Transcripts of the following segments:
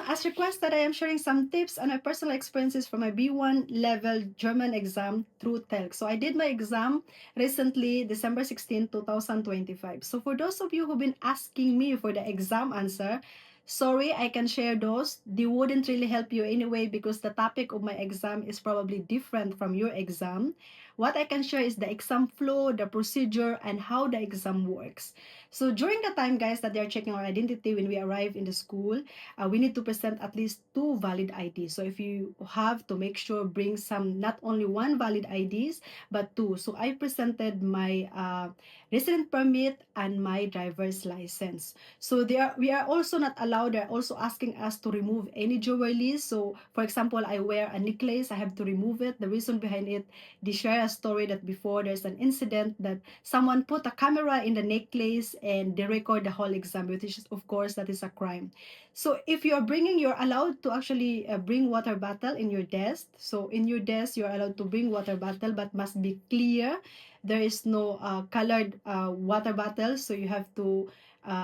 as requested, I am sharing some tips and my personal experiences from my B1 level German exam through TELC. So I did my exam recently, December 16, 2025. So for those of you who've been asking me for the exam answer, sorry, I can share those. They wouldn't really help you anyway because the topic of my exam is probably different from your exam. What I can share is the exam flow, the procedure, and how the exam works. So during the time, guys, that they're checking our identity when we arrive in the school, we need to present at least two valid IDs. So if you have to make sure bring some, not only one valid IDs, but two. So I presented my resident permit and my driver's license. So we are also not allowed. They're also asking us to remove any jewelry. So for example, I wear a necklace, I have to remove it. The reason behind it, they share a story that before there's an incident that someone put a camera in the necklace and they record the whole exam, which is of course that is a crime. So if you're bringing, you're allowed to actually bring water bottle in your desk. So in your desk, you're allowed to bring water bottle, but must be clear. There is no colored water bottle. So you have to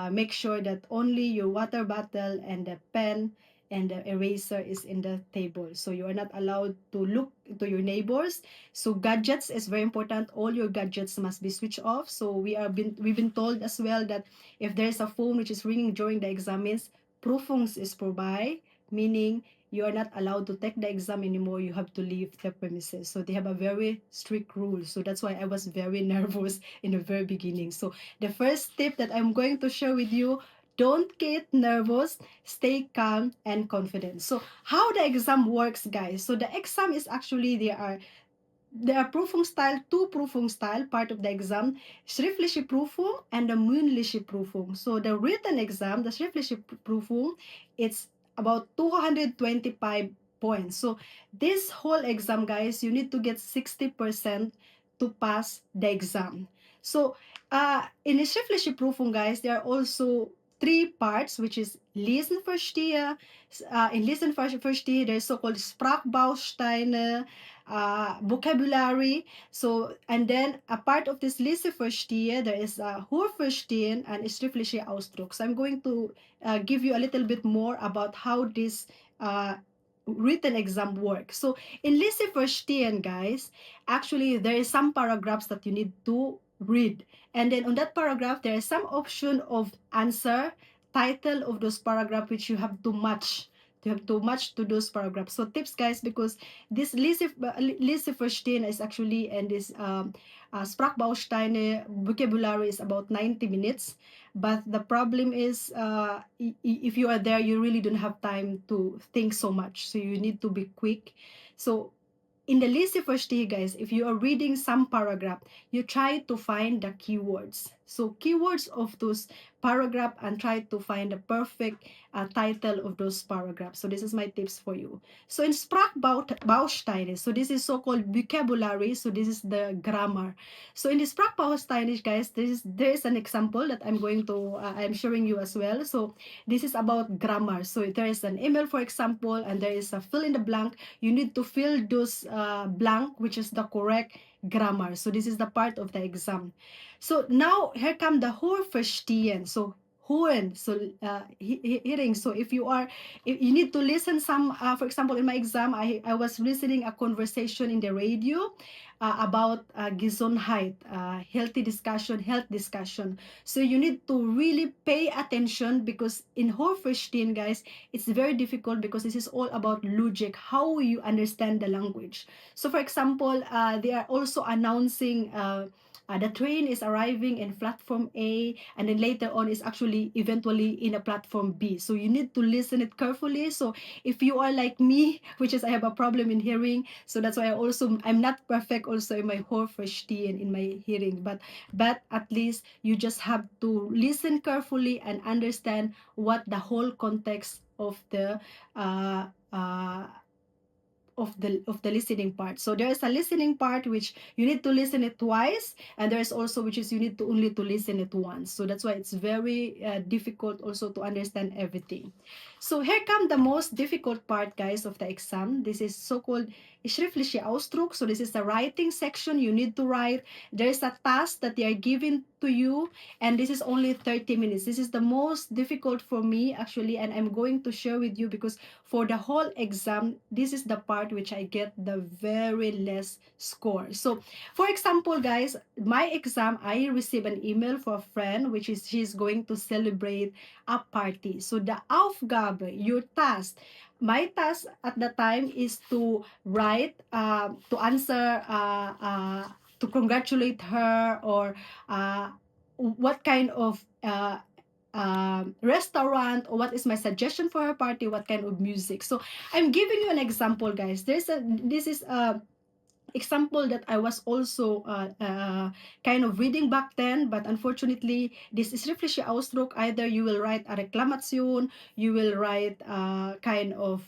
make sure that only your water bottle and the pen and the eraser is in the table. So you are not allowed to look to your neighbors. So gadgets is very important. All your gadgets must be switched off. So we've been told as well that if there is a phone which is ringing during the exams, Profungs is provided, meaning you are not allowed to take the exam anymore. You have to leave the premises. So they have a very strict rule. So that's why I was very nervous in the very beginning. So the first tip that I'm going to share with you, don't get nervous, stay calm and confident. So how the exam works, guys? So the exam is actually there are Prüfung style, two Prüfung style, part of the exam, schriftliche Prüfung and the mündliche Prüfung. So the written exam, the schriftliche Prüfung, it's about 225 points. So this whole exam, guys, you need to get 60% to pass the exam. So in the schriftliche Prüfung, guys, there are also three parts, which is Lesen verstehe. In Lesen verstehe, there's so-called Sprachbausteine, vocabulary. So, and then a part of this Lese verstehe, there is Hörverstehen and schriftliche Ausdruck. So I'm going to give you a little bit more about how this written exam works. So in Lese verstehen, guys, actually there is some paragraphs that you need to read. And then on that paragraph, there is some option of answer, title of those paragraph which you have to match. You have to match to those paragraphs. So tips, guys, because this Lese verstehen is actually, and this Sprachbausteine vocabulary is about 90 minutes. But the problem is, if you are there, you really don't have time to think so much. So you need to be quick. So in the Lese verstehe, guys, if you are reading some paragraph, you try to find the keywords. So keywords of those paragraph and try to find the perfect title of those paragraphs. So this is my tips for you. So in Sprachbausteine, so this is so-called vocabulary. So this is the grammar. So in the Sprachbausteine, guys, there is an example that I'm showing you as well. So this is about grammar. So there is an email, for example, and there is a fill in the blank. You need to fill those blank, which is the correct grammar. So this is the part of the exam. So now here come the Hörverstehen. So Hören, so hearing. So if you need to listen some, for example, in my exam, I was listening a conversation in the radio about Gesundheit, health discussion. So you need to really pay attention because in Hörverstehen, guys, it's very difficult because this is all about logic, how you understand the language. So for example, they are also announcing the train is arriving in platform A, and then later on is actually eventually in a platform B. So you need to listen it carefully. So if you are like me, which is I have a problem in hearing, so that's why I'm not perfect also in my Hörverstehen, in my hearing, but at least you just have to listen carefully and understand what the whole context of the listening part. So there is a listening part which you need to listen it twice, and there is also which is you need to only to listen it once. So that's why it's very difficult also to understand everything. So here come the most difficult part, guys, of the exam. This is so-called schriftliche Ausdruck. So this is the writing section. You need to write. There is a task that they are giving to you, and this is only 30 minutes. This is the most difficult for me actually, and I'm going to share with you because for the whole exam, this is the part which I get the very less score. So for example, guys, my exam, I receive an email for a friend, which is she's going to celebrate a party. So the Aufgabe, your task, my task at the time is to write, to answer, to congratulate her, or what kind of restaurant, or what is my suggestion for her party, what kind of music. So I'm giving you an example, guys. This is a example that I was also kind of reading back then, but unfortunately, this is schriftliche Ausdruck. Either you will write a Reklamation, you will write kind of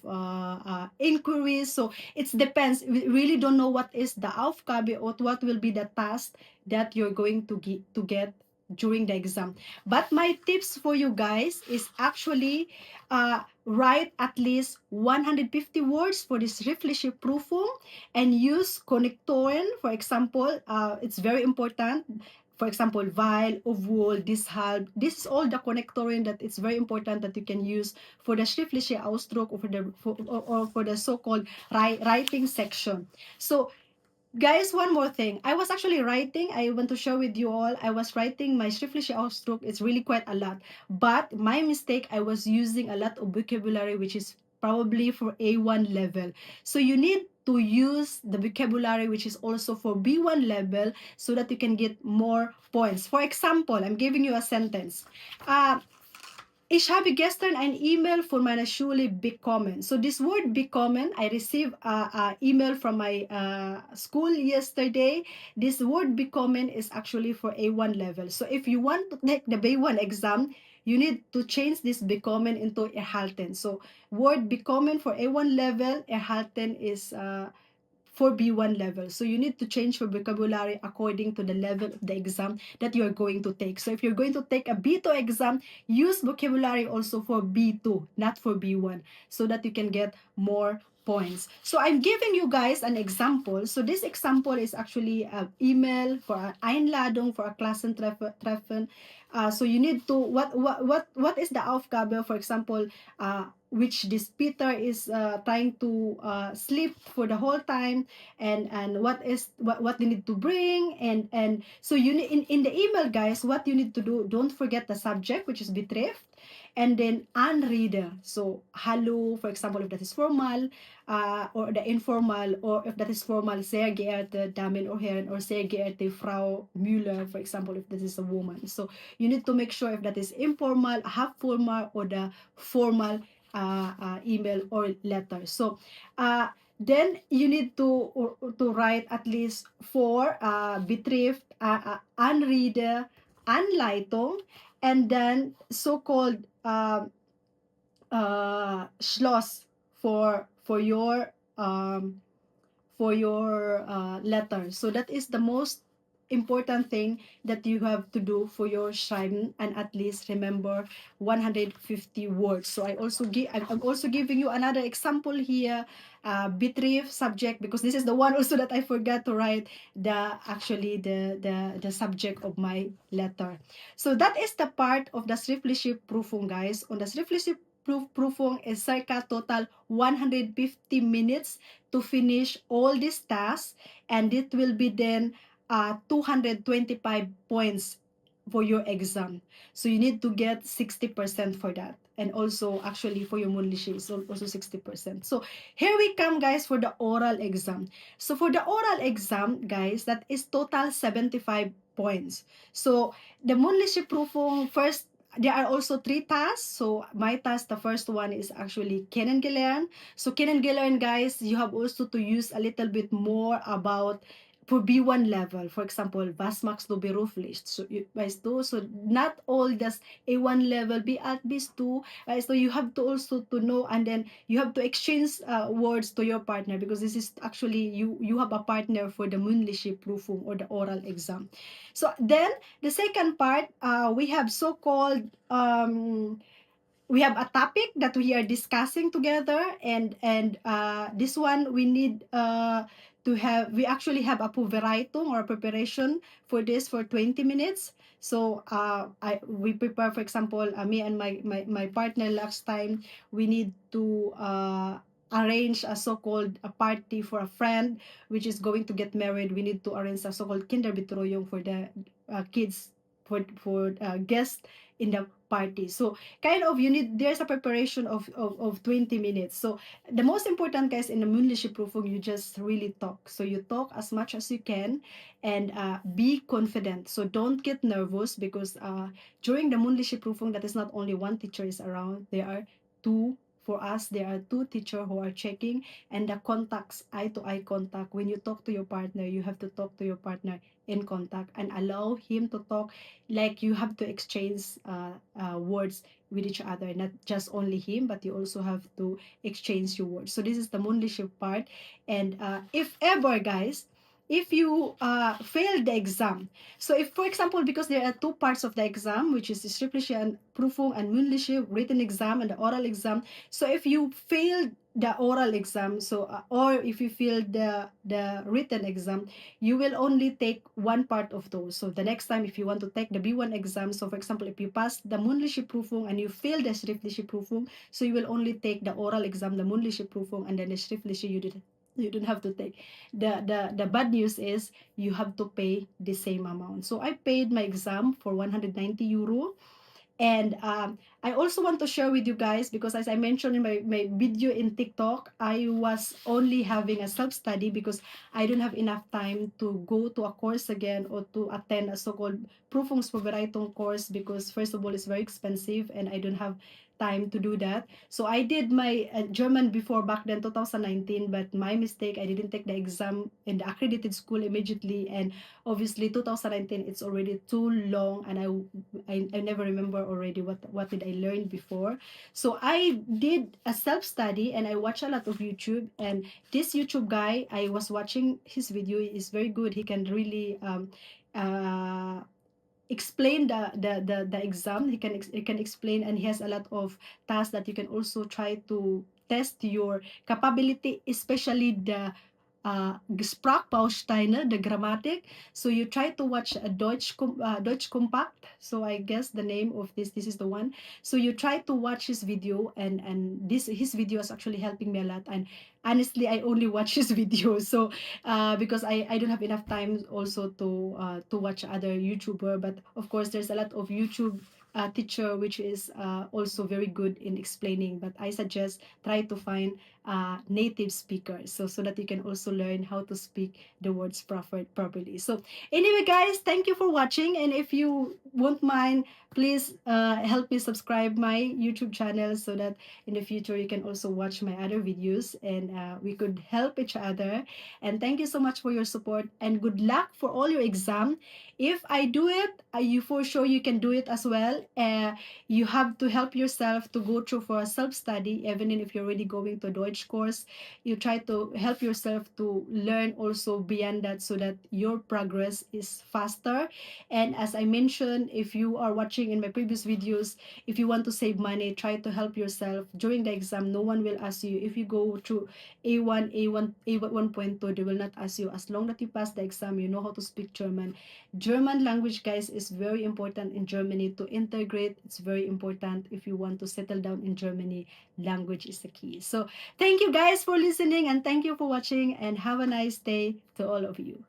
inquiries. So it depends. We really don't know what is the Aufgabe or what will be the task that you're going to get during the exam. But my tips for you guys is actually write at least 150 words for this schriftliche Prüfung, and use Konnektoren. For example, it's very important. For example, weil, obwohl, deshalb. This is all the Konnektoren that it's very important that you can use for the schriftliche Ausdruck, or for the so-called writing section. So guys, one more thing. I was actually writing. I want to share with you all. I was writing my schriftliche Ausdruck. It's really quite a lot. But my mistake, I was using a lot of vocabulary, which is probably for A1 level. So you need to use the vocabulary which is also for B1 level so that you can get more points. For example, I'm giving you a sentence. Ich habe gestern ein E-Mail von meiner Schule bekommen. So this word bekommen, I received a email from my school yesterday. This word bekommen is actually for A1 level. So if you want to take the B1 exam, you need to change this bekommen into erhalten. So word bekommen for A1 level, erhalten is for B1 level. So you need to change your vocabulary according to the level of the exam that you are going to take. So if you're going to take a B2 exam, use vocabulary also for B2, not for B1, so that you can get more points. So I'm giving you guys an example. So this example is actually an email for an Einladung for a Klassentreffen. So you need to, what is the Aufgabe, for example, which this Peter is trying to sleep for the whole time, and what they need to bring, and so you need in the email, guys, what you need to do, don't forget the subject, which is betreft, and then Anrede. So hallo, for example, if that is formal, or the informal, or if that is formal, sehr geehrte Damen und Herren, or sehr geehrte Frau Müller, for example, if this is a woman. So you need to make sure if that is informal, half formal, or the formal email or letter. So then you need to write at least four betrifft, Anrede, Anleitung, and then so-called Schloss for your letter. So that is the most important thing that you have to do for your Schreiben, and at least remember 150 words. So I'm also giving you another example here, betrif subject, because this is the one also that I forgot to write the subject of my letter. So that is the part of the schriftliche Prüfung, guys. On the schriftliche Prüfung is circa total 150 minutes to finish all these tasks, and it will be then 225 points for your exam. So you need to get 60% for that. And also, actually, for your mündliche is also 60%. So here we come, guys, for the oral exam. So for the oral exam, guys, that is total 75 points. So the mündliche Prüfung, first, there are also three tasks. So my task, the first one is actually kennengelernt. So kennengelernt, guys, you have also to use a little bit more about for B1 level. For example, was machst du beruflich? So, weißt du, so not all just A1 level, B2, weißt du, you have to also to know, and then you have to exchange words to your partner, because this is actually, you have a partner for the mündliche Prüfung or the oral exam. So then, the second part, we have so-called we have a topic that we are discussing together, and this one we need to have, we actually have a Vorbereitung or preparation for this for 20 minutes. So we prepare, for example, me and my partner last time, we need to arrange a so-called a party for a friend which is going to get married. We need to arrange a so-called Kinderbetreuung for the kids, for guests in the party. So kind of you need, there's a preparation of 20 minutes. So the most important, guys, in the mündliche Prüfung, you just really talk. So you talk as much as you can, and be confident. So don't get nervous, because during the mündliche Prüfung, that is not only one teacher is around, there are two. For us, there are two teachers who are checking, and the contacts, eye to eye contact. When you talk to your partner, you have to talk to your partner in contact and allow him to talk, like you have to exchange words with each other, not just only him, but you also have to exchange your words. So this is the mündliche part. And if ever, guys, if you fail the exam, so if, for example, because there are two parts of the exam, which is the schriftliche and Prüfung and mündliche, written exam and the oral exam. So if you failed the oral exam, so or if you failed the written exam, you will only take one part of those. So the next time, if you want to take the B1 exam, so for example, if you pass the mündliche Prüfung and you fail the schriftliche Prüfung, so you will only take the oral exam, the mündliche Prüfung, and then the schriftliche you don't have to take. The bad news is you have to pay the same amount. So I paid my exam for 190 euro. And I also want to share with you guys, because as I mentioned in my video in TikTok, I was only having a self-study because I don't have enough time to go to a course again, or to attend a so-called Prüfungsvorbereitung course, because first of all, it's very expensive and I don't have time to do that. So I did my German before, back then 2019, but my mistake, I didn't take the exam in the accredited school immediately, and obviously 2019, it's already too long, and I never remember already what did I learn before. So I did a self-study and I watched a lot of YouTube, and this YouTube guy, I was watching his video, is very good. He can really uh explain the exam. He can explain, and he has a lot of tasks that you can also try to test your capability, especially the Sprachbausteine, the grammatic. So you try to watch a Deutsch Compact. So I guess the name of this is the one. So you try to watch his video, and this his video is actually helping me a lot. And honestly, I only watch his video. So because I don't have enough time also to watch other YouTuber. But of course, there's a lot of YouTube teacher which is also very good in explaining. But I suggest try to find native speakers, so that you can also learn how to speak the words properly. So anyway, guys, thank you for watching, and if you won't mind, please help me subscribe my YouTube channel, so that in the future you can also watch my other videos, and we could help each other. And thank you so much for your support, and good luck for all your exam. If I do it, you for sure you can do it as well. You have to help yourself to go through for a self-study, even if you're already going to a Deutsch course. You try to help yourself to learn also beyond that, so that your progress is faster. And as I mentioned, if you are watching in my previous videos, if you want to save money, try to help yourself during the exam. No one will ask you if you go through A1 1.2, they will not ask you. As long that you pass the exam, you know how to speak German. German language, guys, is very important in Germany to integrate. It's very important if you want to settle down in Germany. Language is the key. So thank you guys for listening, and thank you for watching, and have a nice day to all of you.